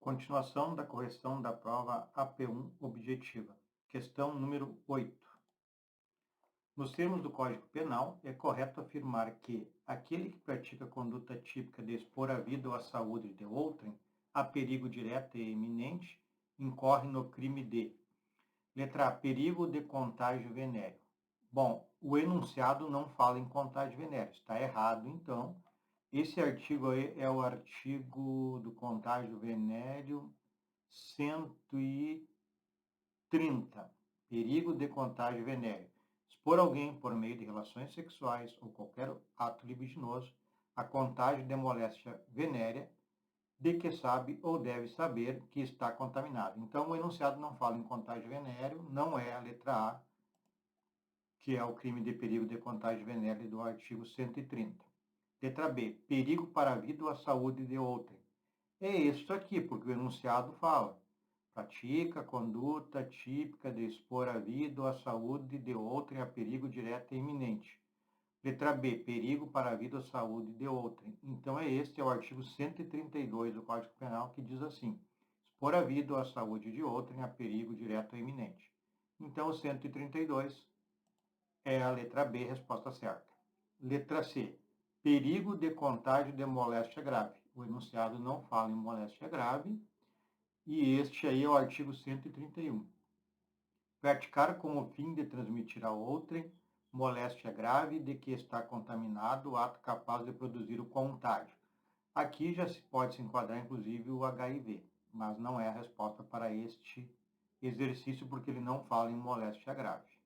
Continuação da correção da prova AP1 objetiva. Questão número 8. Nos termos do Código Penal, é correto afirmar que aquele que pratica a conduta típica de expor a vida ou a saúde de outrem a perigo direto e iminente, incorre no crime de: letra A, perigo de contágio venéreo. Bom, o enunciado não fala em contágio venéreo, está errado, então. Esse artigo aí é o artigo do contágio venéreo 130. Perigo de contágio venéreo. Expor alguém por meio de relações sexuais ou qualquer ato libidinoso a contágio de moléstia venérea de que sabe ou deve saber que está contaminado. Então, o enunciado não fala em contágio venéreo, não é a letra A, que é o crime de perigo de contágio venéreo do artigo 130. Letra B, perigo para a vida ou a saúde de outrem. É isso aqui, porque o enunciado fala: pratica a conduta típica de expor a vida ou a saúde de outrem a perigo direto e iminente. Letra B, perigo para a vida ou saúde de outrem. Então, este é o artigo 132 do Código Penal, que diz assim: expor a vida ou a saúde de outrem a perigo direto ou iminente. Então, o 132 é a letra B, resposta certa. Letra C, perigo de contágio de moléstia grave. O enunciado não fala em moléstia grave, e este aí é o artigo 131. Praticar com o fim de transmitir a outrem moléstia grave de que está contaminado o ato capaz de produzir o contágio. Aqui já se pode se enquadrar, inclusive, o HIV, mas não é a resposta para este exercício, porque ele não fala em moléstia grave.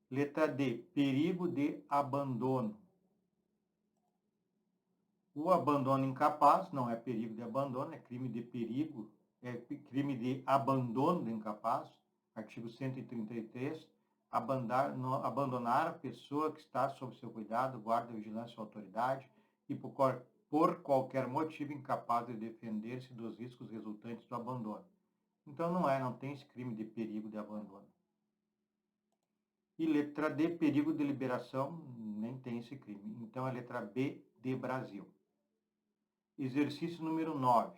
Letra D, perigo de abandono. O abandono incapaz não é perigo de abandono, é crime de perigo, é crime de abandono de incapaz, artigo 133, abandonar a pessoa que está sob seu cuidado, guarda, vigilância ou autoridade e por qualquer motivo incapaz de defender-se dos riscos resultantes do abandono. Então não tem esse crime de perigo de abandono. E letra D, perigo de liberação, nem tem esse crime. Então é letra B de Brasil. Exercício número 9.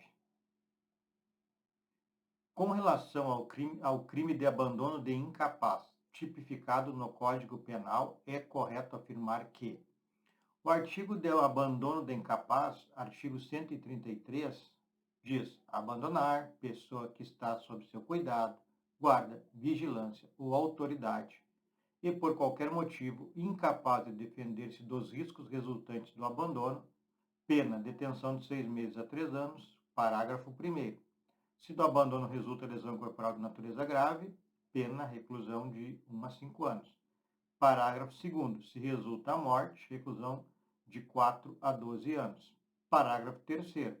Com relação ao crime de abandono de incapaz, tipificado no Código Penal, é correto afirmar que o artigo de abandono de incapaz, artigo 133, diz: abandonar pessoa que está sob seu cuidado, guarda, vigilância ou autoridade e por qualquer motivo incapaz de defender-se dos riscos resultantes do abandono, pena, detenção de 6 meses a 3 anos, parágrafo 1º. Se do abandono resulta lesão corporal de natureza grave, pena, reclusão de 1 a 5 anos. Parágrafo 2º. Se resulta a morte, reclusão de 4 a 12 anos. Parágrafo 3º.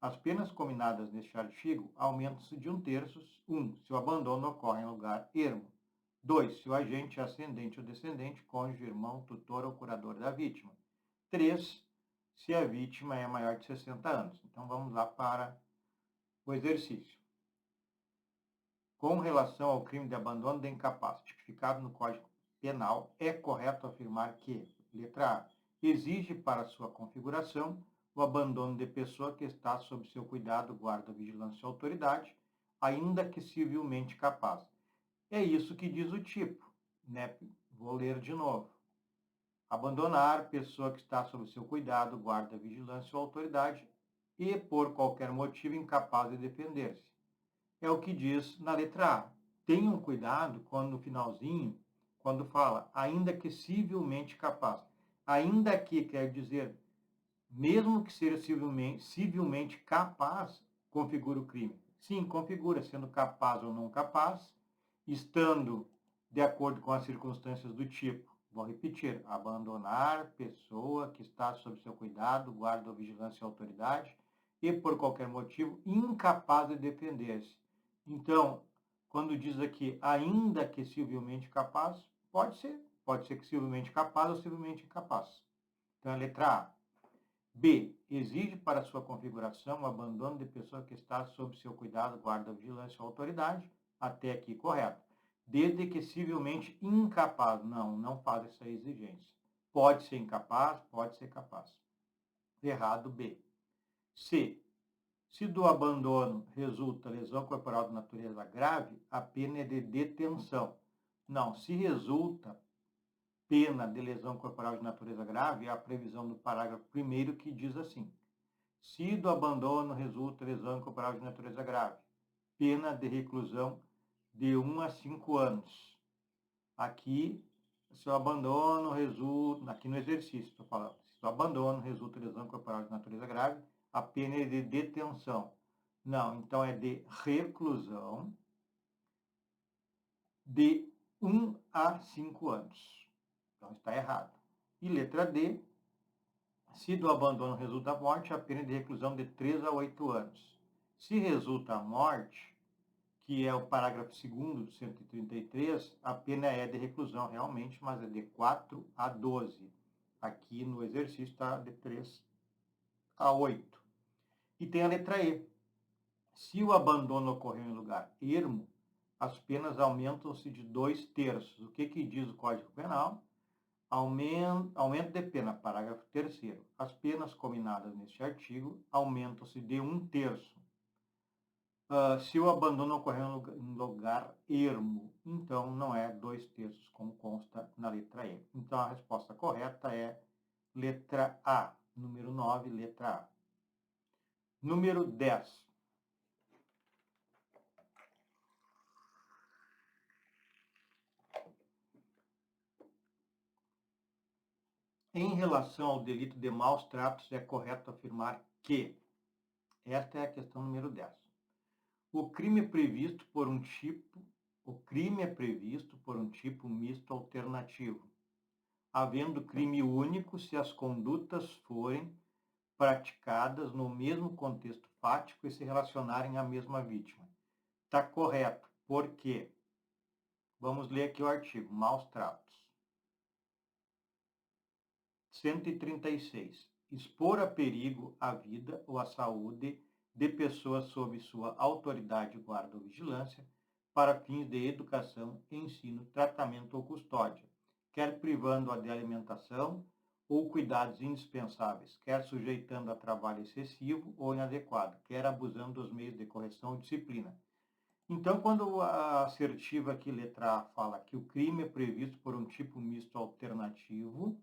As penas combinadas neste artigo aumentam-se de 1/3. 1. Se o abandono ocorre em lugar ermo. 2. Se o agente é ascendente ou descendente, cônjuge, irmão, tutor ou curador da vítima. 3. Se a vítima é maior de 60 anos. Então, vamos lá para o exercício. Com relação ao crime de abandono de incapaz, tipificado no Código Penal, é correto afirmar que, letra A, exige para sua configuração o abandono de pessoa que está sob seu cuidado, guarda, vigilância ou autoridade, ainda que civilmente capaz. É isso que diz o tipo, né? Vou ler de novo. Abandonar pessoa que está sob seu cuidado, guarda, vigilância ou autoridade e, por qualquer motivo, incapaz de defender-se. É o que diz na letra A. Tenham cuidado quando no finalzinho, quando fala, ainda que civilmente capaz. Ainda que quer dizer, mesmo que seja civilmente capaz, configura o crime. Sim, configura, sendo capaz ou não capaz, estando de acordo com as circunstâncias do tipo. Vou repetir: abandonar pessoa que está sob seu cuidado, guarda, vigilância e autoridade, e por qualquer motivo incapaz de defender-se. Então, quando diz aqui, ainda que civilmente capaz, pode ser que civilmente capaz ou civilmente incapaz. Então, a letra A. B. Exige para sua configuração o abandono de pessoa que está sob seu cuidado, guarda, vigilância ou autoridade, até aqui correto. Desde que civilmente incapaz. Não faz essa exigência. Pode ser incapaz, pode ser capaz. Errado, B. C. Se do abandono resulta lesão corporal de natureza grave, a pena é de detenção. Não, se resulta pena de lesão corporal de natureza grave, é a previsão do parágrafo 1º que diz assim: se do abandono resulta lesão corporal de natureza grave, pena de reclusão de 1 a 5 anos. Aqui, se o abandono resulta, aqui no exercício estou falando, se o abandono resulta lesão corporal de natureza grave, a pena é de detenção. Não, então é de reclusão de 1 a 5 anos. Então está errado. E letra D, se do abandono resulta a morte, a pena é de reclusão de 3 a 8 anos. Se resulta a morte, que é o parágrafo 2º do 133, a pena é de reclusão realmente, mas é de 4 a 12. Aqui no exercício está de 3 a 8. E tem a letra E. Se o abandono ocorreu em lugar ermo, as penas aumentam-se de 2/3. O que diz o Código Penal? Aumento de pena, parágrafo 3º. As penas combinadas neste artigo aumentam-se de 1/3. Se o abandono ocorreu em lugar ermo, então não é 2/3, como consta na letra E. Então a resposta correta é letra A, número 9, letra A. Número 10. Em relação ao delito de maus tratos, é correto afirmar que, esta é a questão número 10. O crime é previsto por um tipo misto alternativo, havendo crime único se as condutas forem praticadas no mesmo contexto fático e se relacionarem à mesma vítima. Está correto. Por quê? Vamos ler aqui o artigo. Maus tratos. 136. Expor a perigo a vida ou a saúde de pessoas sob sua autoridade, guarda ou vigilância, para fins de educação, ensino, tratamento ou custódia, quer privando-a de alimentação ou cuidados indispensáveis, quer sujeitando a trabalho excessivo ou inadequado, quer abusando dos meios de correção ou disciplina. Então, quando a assertiva aqui, letra A, fala que o crime é previsto por um tipo misto alternativo,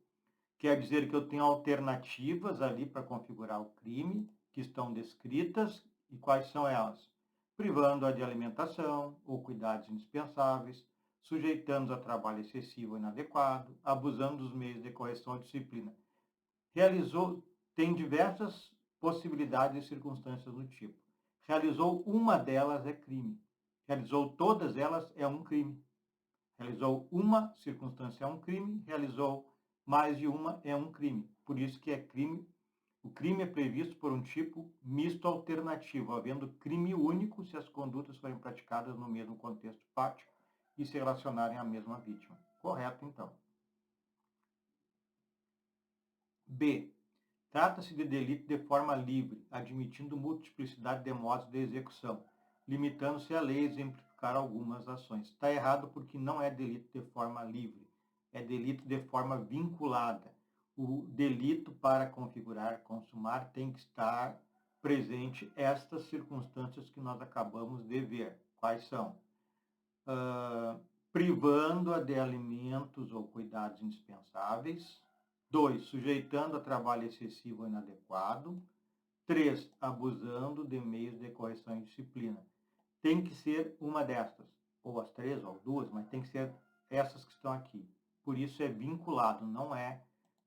quer dizer que eu tenho alternativas ali para configurar o crime, que estão descritas, e quais são elas? Privando-a de alimentação ou cuidados indispensáveis, sujeitando-os a trabalho excessivo ou inadequado, abusando dos meios de correção ou disciplina. Tem diversas possibilidades e circunstâncias do tipo. Realizou uma delas é crime. Realizou todas elas é um crime. Realizou uma circunstância é um crime, realizou mais de uma é um crime. Por isso que é crime. O crime é previsto por um tipo misto alternativo, havendo crime único se as condutas forem praticadas no mesmo contexto fático e se relacionarem à mesma vítima. Correto, então. B. Trata-se de delito de forma livre, admitindo multiplicidade de modos de execução, limitando-se a lei a exemplificar algumas ações. Está errado porque não é delito de forma livre, é delito de forma vinculada. O delito para configurar, consumar, tem que estar presente estas circunstâncias que nós acabamos de ver. Quais são? Privando-a de alimentos ou cuidados indispensáveis. 2. Sujeitando a trabalho excessivo ou inadequado. 3. Abusando de meios de correção e disciplina. Tem que ser uma destas, ou as 3, ou 2, mas tem que ser essas que estão aqui. Por isso é vinculado, não é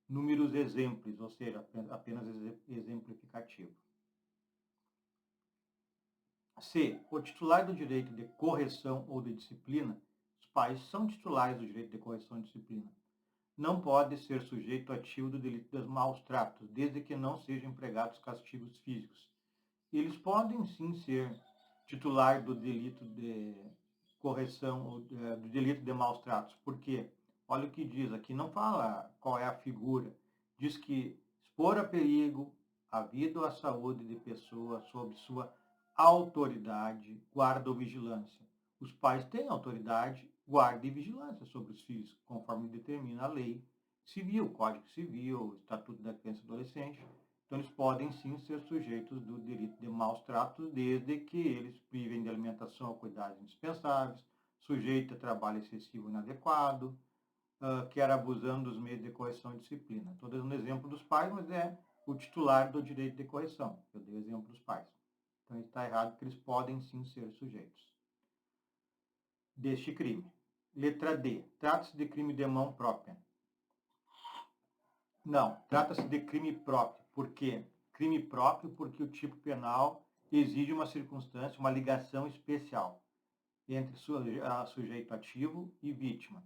números exemplos, ou seja, apenas exemplificativo. C. O titular do direito de correção ou de disciplina, os pais são titulares do direito de correção e disciplina, não pode ser sujeito ativo do delito dos maus tratos, desde que não sejam empregados castigos físicos. Eles podem sim ser titular do delito de correção ou do delito de maus tratos, porque olha o que diz aqui, não fala qual é a figura, diz que expor a perigo a vida ou a saúde de pessoa sob sua autoridade, guarda ou vigilância. Os pais têm autoridade, guarda e vigilância sobre os filhos, conforme determina a lei civil, Código Civil, Estatuto da Criança e Adolescente. Então, eles podem sim ser sujeitos do delito de maus tratos, desde que eles privem de alimentação ou cuidados indispensáveis, sujeito a trabalho excessivo e inadequado, quer abusando dos meios de correção e disciplina. Estou dando um exemplo dos pais, mas é o titular do direito de correção. Eu dei o exemplo dos pais. Então, está errado porque eles podem sim ser sujeitos deste crime. Letra D. Trata-se de crime de mão própria. Não, trata-se de crime próprio. Por quê? Crime próprio porque o tipo penal exige uma circunstância, uma ligação especial entre sujeito ativo e vítima.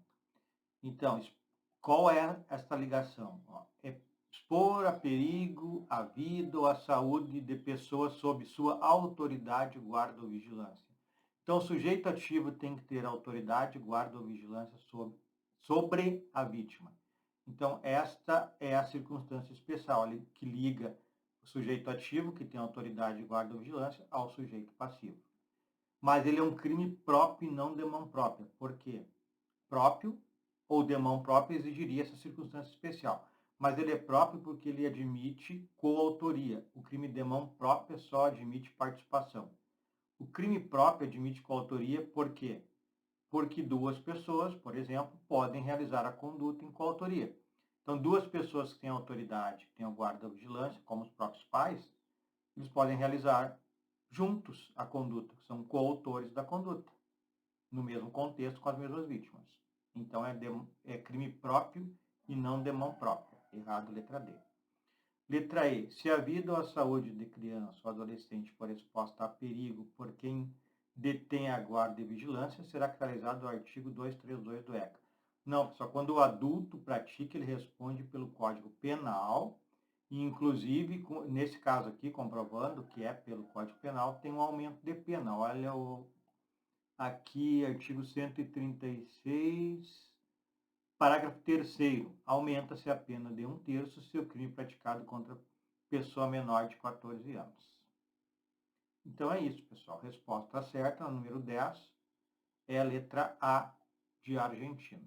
Então, qual é esta ligação? É expor a perigo a vida ou a saúde de pessoas sob sua autoridade, guarda ou vigilância. Então, o sujeito ativo tem que ter autoridade, guarda ou vigilância sobre a vítima. Então, esta é a circunstância especial que liga o sujeito ativo, que tem autoridade, guarda ou vigilância, ao sujeito passivo. Mas ele é um crime próprio e não de mão própria. Por quê? Próprio ou de mão própria exigiria essa circunstância especial. Mas ele é próprio porque ele admite coautoria. O crime de mão própria só admite participação. O crime próprio admite coautoria por quê? Porque duas pessoas, por exemplo, podem realizar a conduta em coautoria. Então, duas pessoas que têm autoridade, que têm o guarda da vigilância, como os próprios pais, eles podem realizar juntos a conduta, são coautores da conduta, no mesmo contexto, com as mesmas vítimas. Então, é crime próprio e não de mão própria. Errado, letra D. Letra E. Se a vida ou a saúde de criança ou adolescente for exposta a perigo por quem detém a guarda e vigilância, será caracterizado o artigo 232 do ECA. Não, pessoal, quando o adulto pratica, ele responde pelo Código Penal, e inclusive, nesse caso aqui, comprovando que é pelo Código Penal, tem um aumento de pena. Olha aqui, artigo 136, parágrafo 3º, aumenta-se a pena de 1/3 se o crime praticado contra pessoa menor de 14 anos. Então é isso, pessoal. Resposta certa, número 10, é a letra A de Argentina.